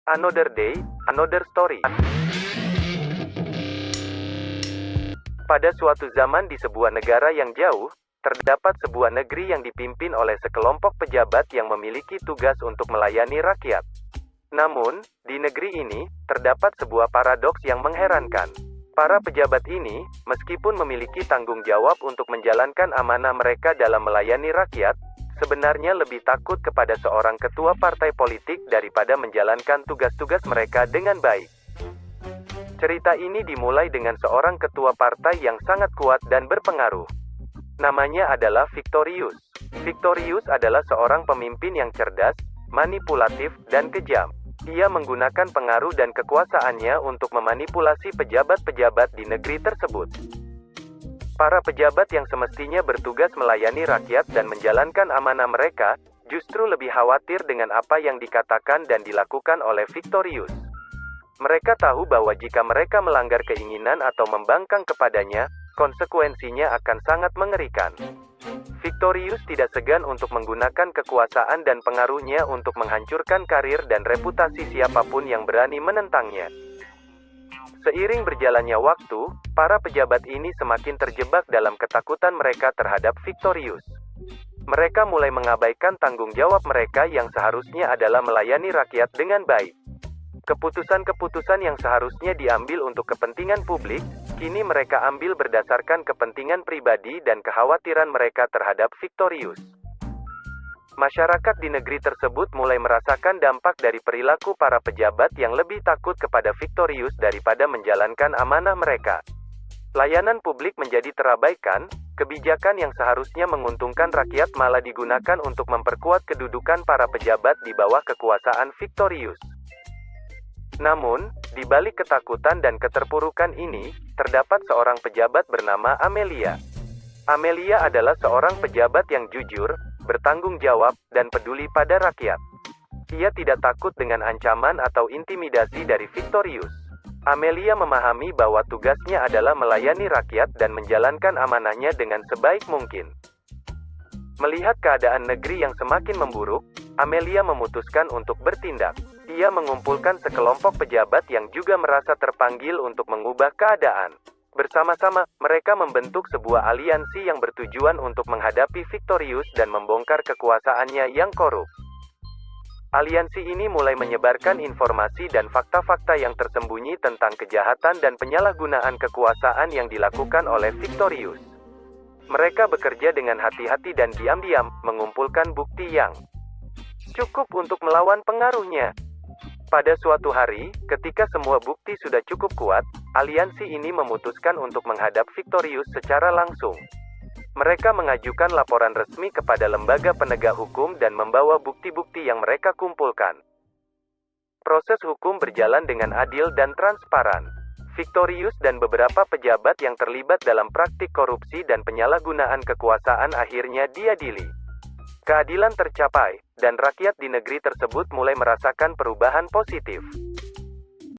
Another day, another story. Pada suatu zaman di sebuah negara yang jauh, terdapat sebuah negeri yang dipimpin oleh sekelompok pejabat yang memiliki tugas untuk melayani rakyat. Namun, di negeri ini, terdapat sebuah paradoks yang mengherankan. Para pejabat ini, meskipun memiliki tanggung jawab untuk menjalankan amanah mereka dalam melayani rakyat, sebenarnya lebih takut kepada seorang ketua partai politik daripada menjalankan tugas-tugas mereka dengan baik. Cerita ini dimulai dengan seorang ketua partai yang sangat kuat dan berpengaruh. Namanya adalah Victorius. Victorius adalah seorang pemimpin yang cerdas, manipulatif, dan kejam. Ia menggunakan pengaruh dan kekuasaannya untuk memanipulasi pejabat-pejabat di negeri tersebut. Para pejabat yang semestinya bertugas melayani rakyat dan menjalankan amanah mereka, justru lebih khawatir dengan apa yang dikatakan dan dilakukan oleh Victorius. Mereka tahu bahwa jika mereka melanggar keinginan atau membangkang kepadanya, konsekuensinya akan sangat mengerikan. Victorius tidak segan untuk menggunakan kekuasaan dan pengaruhnya untuk menghancurkan karir dan reputasi siapapun yang berani menentangnya. Seiring berjalannya waktu, para pejabat ini semakin terjebak dalam ketakutan mereka terhadap Victorius. Mereka mulai mengabaikan tanggung jawab mereka yang seharusnya adalah melayani rakyat dengan baik. Keputusan-keputusan yang seharusnya diambil untuk kepentingan publik, kini mereka ambil berdasarkan kepentingan pribadi dan kekhawatiran mereka terhadap Victorius. Masyarakat di negeri tersebut mulai merasakan dampak dari perilaku para pejabat yang lebih takut kepada Victorius daripada menjalankan amanah mereka. Layanan publik menjadi terabaikan, kebijakan yang seharusnya menguntungkan rakyat malah digunakan untuk memperkuat kedudukan para pejabat di bawah kekuasaan Victorius. Namun, di balik ketakutan dan keterpurukan ini, terdapat seorang pejabat bernama Amelia. Amelia adalah seorang pejabat yang jujur, bertanggung jawab, dan peduli pada rakyat. Ia tidak takut dengan ancaman atau intimidasi dari Victorius. Amelia memahami bahwa tugasnya adalah melayani rakyat dan menjalankan amanahnya dengan sebaik mungkin. Melihat keadaan negeri yang semakin memburuk, Amelia memutuskan untuk bertindak. Ia mengumpulkan sekelompok pejabat yang juga merasa terpanggil untuk mengubah keadaan. Bersama-sama, mereka membentuk sebuah aliansi yang bertujuan untuk menghadapi Victorius dan membongkar kekuasaannya yang korup. Aliansi ini mulai menyebarkan informasi dan fakta-fakta yang tersembunyi tentang kejahatan dan penyalahgunaan kekuasaan yang dilakukan oleh Victorius. Mereka bekerja dengan hati-hati dan diam-diam, mengumpulkan bukti yang cukup untuk melawan pengaruhnya. Pada suatu hari, ketika semua bukti sudah cukup kuat, aliansi ini memutuskan untuk menghadap Victorius secara langsung. Mereka mengajukan laporan resmi kepada lembaga penegak hukum dan membawa bukti-bukti yang mereka kumpulkan. Proses hukum berjalan dengan adil dan transparan. Victorius dan beberapa pejabat yang terlibat dalam praktik korupsi dan penyalahgunaan kekuasaan akhirnya diadili. Keadilan tercapai, dan rakyat di negeri tersebut mulai merasakan perubahan positif.